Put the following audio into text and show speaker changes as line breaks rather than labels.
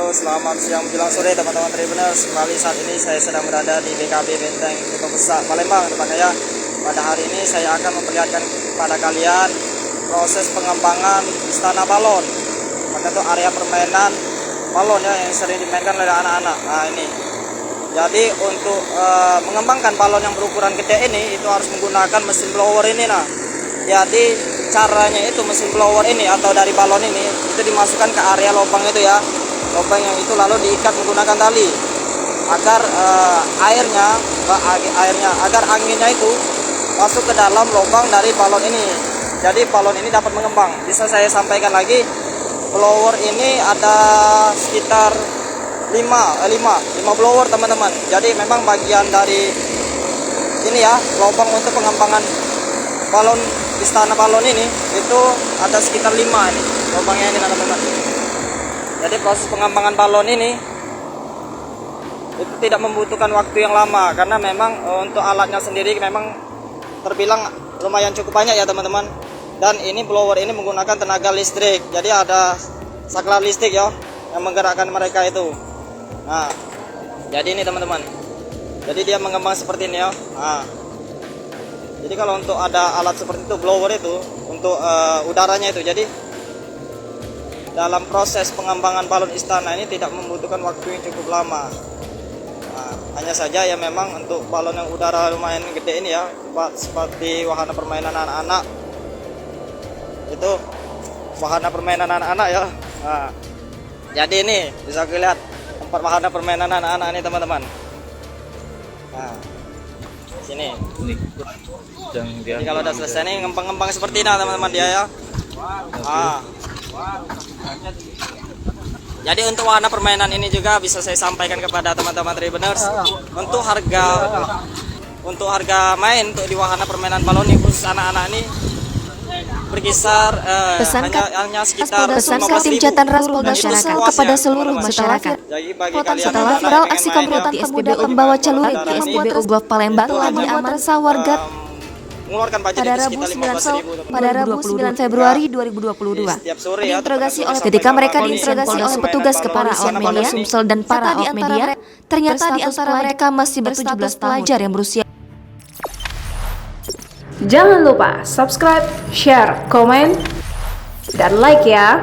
Halo, selamat siang menjelang sore teman-teman Tribuners. Kembali saat ini saya sedang berada di BKB Benteng Kota Besar Palembang. Makanya pada hari ini saya akan memperlihatkan kepada kalian proses pengembangan istana balon. Maka itu area permainan balon ya yang sering dimainkan oleh anak-anak. Nah ini. Jadi untuk mengembangkan balon yang berukuran gede ini itu harus menggunakan mesin blower ini nah. Jadi caranya itu mesin blower ini atau dari balon ini itu dimasukkan ke area lubang itu ya. Lubang yang itu lalu diikat menggunakan tali agar agar anginnya itu masuk ke dalam lubang dari balon ini. Jadi balon ini dapat mengembang. Bisa saya sampaikan lagi, blower ini ada sekitar 5 blower teman-teman. Jadi memang bagian dari ini ya, lubang untuk pengembangan balon istana balon ini itu ada sekitar 5 ini lubangnya ini teman-teman. Jadi proses pengembangan balon ini itu tidak membutuhkan waktu yang lama karena memang untuk alatnya sendiri memang terbilang lumayan cukup banyak ya teman-teman. Dan ini blower ini menggunakan tenaga listrik. Jadi ada saklar listrik ya yang menggerakkan mereka itu. Nah, jadi ini teman-teman. Jadi dia mengembang seperti ini ya. Nah, jadi kalau untuk ada alat seperti itu blower itu untuk udaranya itu. Jadi dalam proses pengembangan balon istana ini tidak membutuhkan waktu yang cukup lama. Nah, hanya saja ya memang untuk balon yang udara lumayan gede ini ya, seperti wahana permainan anak-anak. Itu wahana permainan anak-anak ya. Nah, jadi ini bisa dilihat tempat wahana permainan anak-anak ini teman-teman. Nah, sini. Jadi kalau udah selesai nih ngembang-ngembang seperti ini teman-teman dia ya. Ah. Jadi untuk wahana permainan ini juga bisa saya sampaikan kepada teman-teman Tribuners. Untuk harga main untuk di wahana permainan balon ini khusus anak-anak ini berkisar hanya sekitar 15.000
masyarakat kepada seluruh masyarakat. Setelah viral aksi komplotan pemuda pembawa celurit di SPBU Golf Palembang telah diamankan warga
mengeluarkan budget
pada Rabu 9 Februari 2022. Diinterogasi oleh ketika mereka diinterogasi oleh petugas kepolisian media Sumsel dan para awak media, ternyata di antara mereka masih ber-17 pelajar yang berusia.
Jangan lupa subscribe, share, komen, dan like ya.